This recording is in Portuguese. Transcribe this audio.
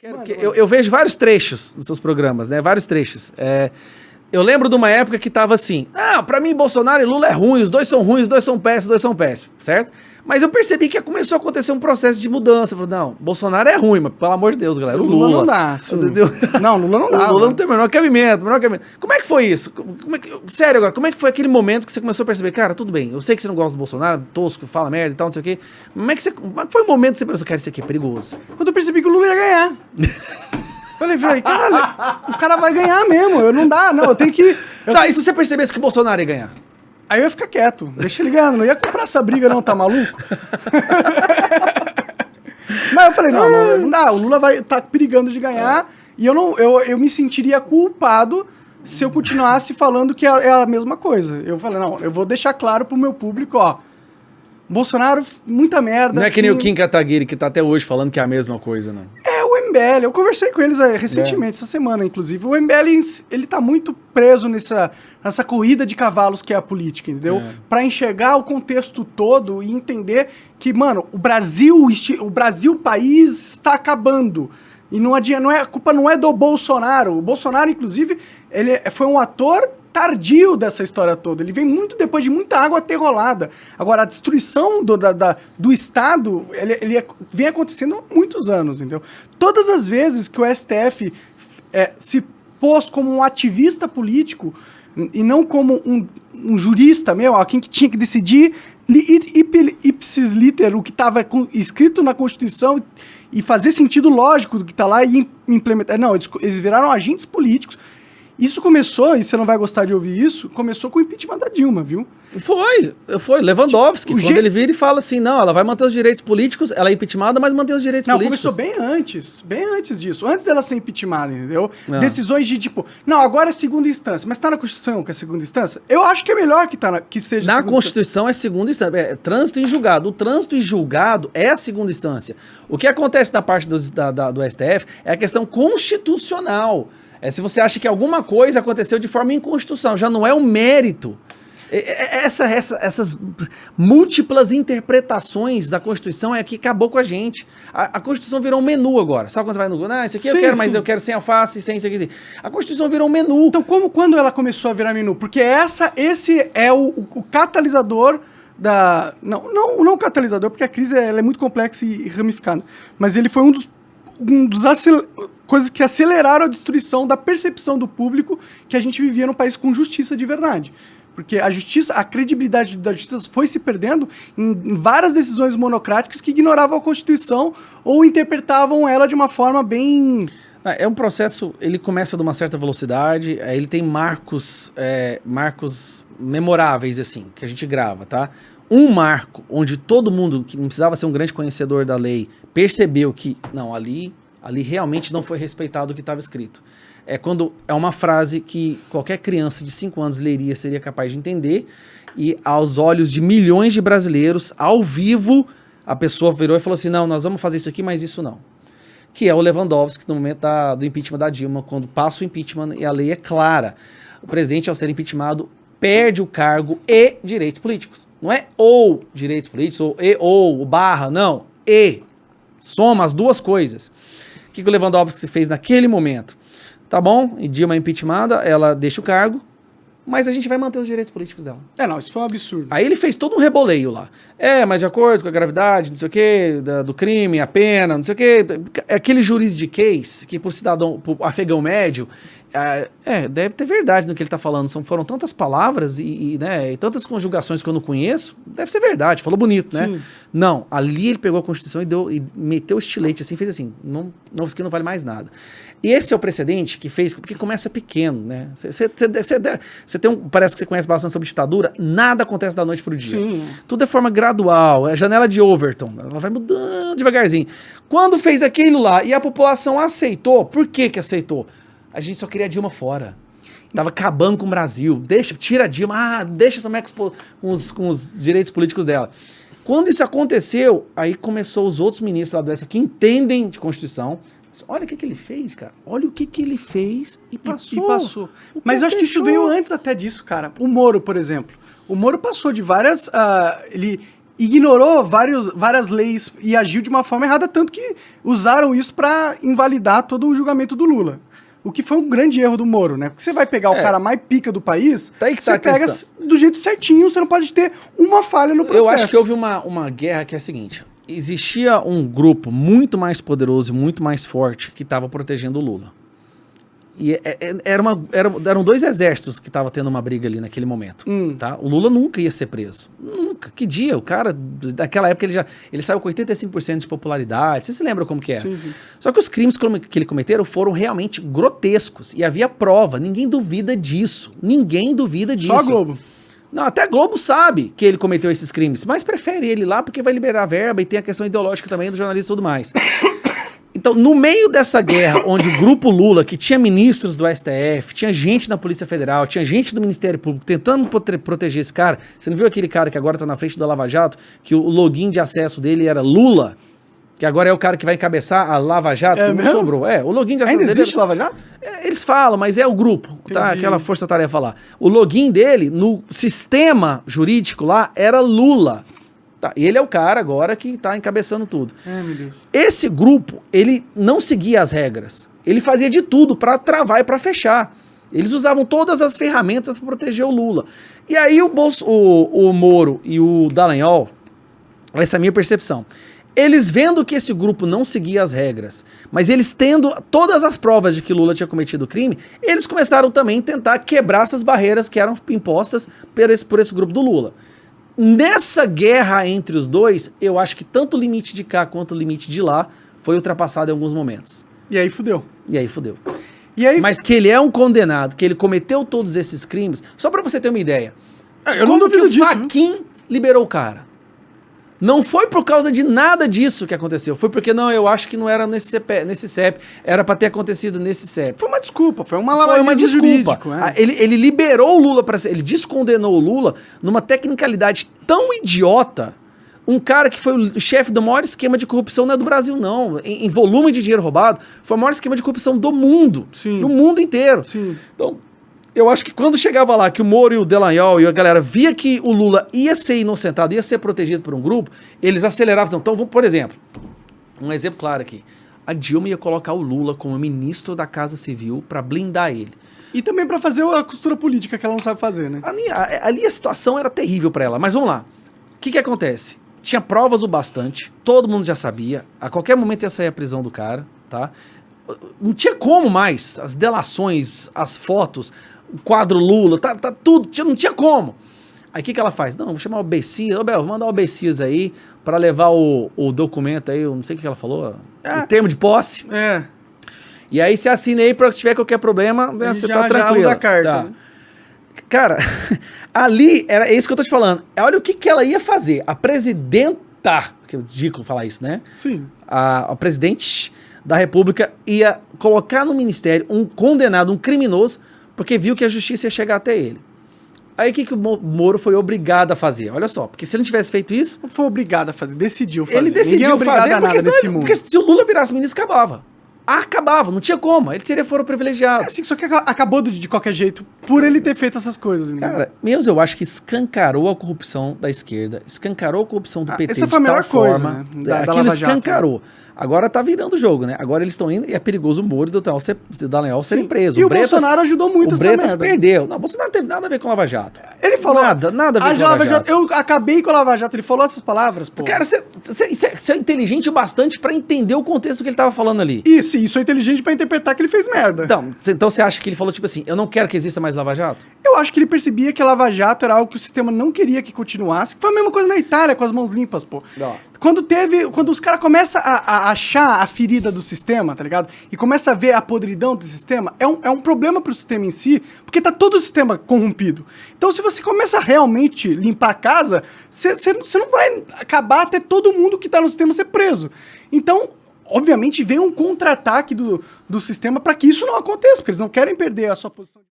Eu vejo vários trechos nos seus programas, né? Vários trechos. Eu lembro de uma época que tava assim, pra mim Bolsonaro e Lula é ruim, os dois são ruins, os dois são péssimos, certo? Mas eu percebi que começou a acontecer um processo de mudança. Eu falei, não, Bolsonaro é ruim, mas pelo amor de Deus, galera, o Lula não dá. Não, Lula não dá. O Lula não tem o menor cabimento. Como é que foi isso? Sério agora, como é que foi aquele momento que você começou a perceber, cara, tudo bem, eu sei que você não gosta do Bolsonaro, tosco, fala merda e tal, não sei o quê. Como é que foi o momento que você pensou, cara, isso aqui é perigoso? Quando eu percebi que o Lula ia ganhar. Eu falei, caralho, o cara vai ganhar mesmo, eu tenho que... E se você percebesse que o Bolsonaro ia ganhar? Aí eu ia ficar quieto, deixa ele ganhando, não ia comprar essa briga não, tá maluco? Mas eu falei, não dá, o Lula vai tá perigando de ganhar e eu me sentiria culpado se eu continuasse falando que é a mesma coisa. Eu falei, não, eu vou deixar claro pro meu público, ó, Bolsonaro, muita merda. Não é que nem o Kim Kataguiri, que tá até hoje falando que é a mesma coisa, não. O MBL, eu conversei com eles recentemente, essa semana, inclusive. O MBL, ele tá muito preso nessa corrida de cavalos que é a política, entendeu? Pra enxergar o contexto todo e entender que, mano, o Brasil país está acabando. E a culpa não é do Bolsonaro. O Bolsonaro, inclusive, ele foi um ator tardio dessa história toda. Ele vem muito depois de muita água ter rolada. Agora, a destruição do Estado, ele vem acontecendo há muitos anos, entendeu? Todas as vezes que o STF se pôs como um ativista político e não como um jurista mesmo, alguém que tinha que decidir ipsis liter o que estava escrito na Constituição e fazer sentido lógico do que está lá e implementar. Não, eles viraram agentes políticos. Isso começou, e você não vai gostar de ouvir isso, começou com o impeachment da Dilma, viu? Foi. Lewandowski, quando ele vira e fala assim, não, ela vai manter os direitos políticos, ela é impeachmentada, mas mantém os direitos políticos. Não, começou bem antes disso, antes dela ser impeachmentada, entendeu? Decisões de tipo, não, agora é segunda instância, mas tá na Constituição que é segunda instância? Eu acho que é melhor que seja na Constituição é segunda instância, é trânsito em julgado. O trânsito em julgado é a segunda instância. O que acontece na parte do STF é a questão constitucional. Se você acha que alguma coisa aconteceu de forma inconstitucional, já não é um mérito. Essas múltiplas interpretações da Constituição é que acabou com a gente. A Constituição virou um menu agora. Sabe quando você vai no Google? Isso aqui eu quero, mas eu quero sem alface, sem isso aqui. A Constituição virou um menu. Então, quando ela começou a virar menu? Porque esse é o catalisador da... Não o catalisador, porque a crise ela é muito complexa e ramificada. Mas ele foi coisas que aceleraram a destruição da percepção do público que a gente vivia num país com justiça de verdade. Porque a credibilidade da justiça foi se perdendo em várias decisões monocráticas que ignoravam a Constituição ou interpretavam ela de uma forma bem... É um processo, ele começa de uma certa velocidade, ele tem marcos memoráveis, assim, que a gente grava, tá? Um marco onde todo mundo, que não precisava ser um grande conhecedor da lei, percebeu que, não, ali realmente não foi respeitado o que estava escrito. É quando é uma frase que qualquer criança de 5 anos leria, seria capaz de entender, e aos olhos de milhões de brasileiros, ao vivo, a pessoa virou e falou assim, não, nós vamos fazer isso aqui, mas isso não. Que é o Lewandowski, no momento do impeachment da Dilma, quando passa o impeachment e a lei é clara. O presidente, ao ser impeachmentado, perde o cargo e direitos políticos. Não é ou direitos políticos, ou barra, não. Soma as duas coisas. O que o Lewandowski fez naquele momento? Tá bom, e Dilma é impeachmentada, ela deixa o cargo, mas a gente vai manter os direitos políticos dela. Isso foi um absurdo. Aí ele fez todo um reboleio lá. Mas de acordo com a gravidade, não sei o quê, do crime, a pena, não sei o quê. Aquele juridiquês que por afegão médio, deve ter verdade no que ele está falando. Foram tantas palavras e tantas conjugações que eu não conheço, deve ser verdade, falou bonito, né? Sim. Não, ali ele pegou a Constituição e meteu o estilete assim, fez assim, isso aqui não vale mais nada. E esse é o precedente que fez, porque começa pequeno, né? Parece que você conhece bastante sobre ditadura, nada acontece da noite pro dia. Sim. Tudo é forma gradual, é a janela de Overton, ela vai mudando devagarzinho. Quando fez aquilo lá e a população aceitou, por que aceitou? A gente só queria a Dilma fora. Tava acabando com o Brasil. Tira a Dilma, deixa essa mulher com os direitos políticos dela. Quando isso aconteceu, aí começou os outros ministros lá do STF que entendem de Constituição. Olha o que ele fez, cara. Olha o que ele fez e passou. Mas eu acho que isso veio antes até disso, cara. O Moro, por exemplo. O Moro passou de várias... ignorou várias leis e agiu de uma forma errada, tanto que usaram isso para invalidar todo o julgamento do Lula. O que foi um grande erro do Moro, né? Porque você vai pegar o cara mais pica do país, tá aí que você tá pega do jeito certinho, você não pode ter uma falha no processo. Eu acho que houve uma guerra que é a seguinte, existia um grupo muito mais poderoso e muito mais forte que estava protegendo o Lula. E eram dois exércitos que estavam tendo uma briga ali naquele momento. Tá? O Lula nunca ia ser preso. Nunca. Que dia? O cara, naquela época, ele saiu com 85% de popularidade. Você se lembra como que era? Sim, sim. Só que os crimes que ele cometeram foram realmente grotescos. E havia prova. Ninguém duvida disso. Ninguém duvida disso. Só a Globo. Não, até a Globo sabe que ele cometeu esses crimes. Mas prefere ele lá porque vai liberar verba e tem a questão ideológica também do jornalista e tudo mais. Então, no meio dessa guerra, onde o grupo Lula, que tinha ministros do STF, tinha gente da Polícia Federal, tinha gente do Ministério Público tentando proteger esse cara, você não viu aquele cara que agora tá na frente do Lava Jato, que o login de acesso dele era Lula, que agora é o cara que vai encabeçar a Lava Jato, que não sobrou. O login de acesso Ainda dele... existe Lava Jato? Eles falam, mas é o grupo, tá? Aquela força-tarefa lá. O login dele, no sistema jurídico lá, era Lula. Tá, ele é o cara agora que está encabeçando tudo. Meu Deus. Esse grupo, ele não seguia as regras. Ele fazia de tudo para travar e para fechar. Eles usavam todas as ferramentas para proteger o Lula. E aí o Moro e o Dallagnol, essa é a minha percepção, eles vendo que esse grupo não seguia as regras, mas eles tendo todas as provas de que Lula tinha cometido o crime, eles começaram também a tentar quebrar essas barreiras que eram impostas por esse grupo do Lula. Nessa guerra entre os dois, eu acho que tanto o limite de cá quanto o limite de lá foi ultrapassado em alguns momentos. E aí fudeu. Mas que ele é um condenado, que ele cometeu todos esses crimes, só pra você ter uma ideia. Eu não duvido disso. O Fachin liberou o cara. Não foi por causa de nada disso que aconteceu. Foi porque, não, eu acho que não era nesse CEP. Era pra ter acontecido nesse CEP. Foi uma desculpa, foi uma lavagem jurídico. Ele liberou o Lula, ele descondenou o Lula numa tecnicalidade tão idiota. Um cara que foi o chefe do maior esquema de corrupção, não é do Brasil, não. Em volume de dinheiro roubado, foi o maior esquema de corrupção do mundo. Sim. Do mundo inteiro. Sim. Então, eu acho que quando chegava lá, que o Moro e o Dallagnol e a galera via que o Lula ia ser inocentado, ia ser protegido por um grupo, eles aceleravam. Então, por exemplo, um exemplo claro aqui. A Dilma ia colocar o Lula como ministro da Casa Civil para blindar ele. E também para fazer a costura política que ela não sabe fazer, né? Ali a situação era terrível para ela. Mas vamos lá. O que acontece? Tinha provas o bastante, todo mundo já sabia. A qualquer momento ia sair a prisão do cara, tá? Não tinha como mais. As delações, as fotos... O quadro Lula, tá tudo, não tinha como. Aí o que ela faz? Não, vou chamar o Bessias, vou mandar o Bessias aí pra levar o documento aí, eu não sei o que ela falou, o termo de posse. E aí você assina aí pra se tiver qualquer problema, você tá tranquilo. Já usa a carta. Tá. Né? Cara, ali, é isso que eu tô te falando. Olha o que ela ia fazer. A presidenta, que é ridículo falar isso, né? Sim. A presidente da República ia colocar no ministério um condenado, um criminoso, porque viu que a justiça ia chegar até ele. Aí o que o Moro foi obrigado a fazer? Olha só, porque se ele não tivesse feito isso... Não foi obrigado a fazer, decidiu fazer. Ele decidiu fazer porque se o Lula virasse ministro, acabava. Acabava, não tinha como. Ele teria foro privilegiado. Assim, só que acabou de qualquer jeito por ele ter feito essas coisas. Né? Cara, eu acho que escancarou a corrupção da esquerda, escancarou a corrupção do PT essa foi a melhor coisa, né? Aquilo escancarou. Agora tá virando o jogo, né? Agora eles estão indo e é perigoso o Moro e o Dallagnol serem presos. E o Bolsonaro ajudou muito essa merda. O Bretas perdeu. Não, o Bolsonaro não teve nada a ver com o Lava Jato. Ele falou... Nada a ver com o Lava Jato. Eu acabei com o Lava Jato. Ele falou essas palavras, pô. Cara, você é inteligente o bastante pra entender o contexto que ele tava falando ali. Isso é inteligente pra interpretar que ele fez merda. Então você acha que ele falou tipo assim, eu não quero que exista mais Lava Jato? Eu acho que ele percebia que a Lava Jato era algo que o sistema não queria que continuasse. Foi a mesma coisa na Itália, com as mãos limpas, pô. Não. Quando os caras começam a achar a ferida do sistema, tá ligado? E começa a ver a podridão do sistema, é um problema pro sistema em si, porque tá todo o sistema corrompido. Então, se você começa a realmente limpar a casa, você não vai acabar até todo mundo que tá no sistema ser preso. Então, obviamente, vem um contra-ataque do sistema para que isso não aconteça, porque eles não querem perder a sua posição.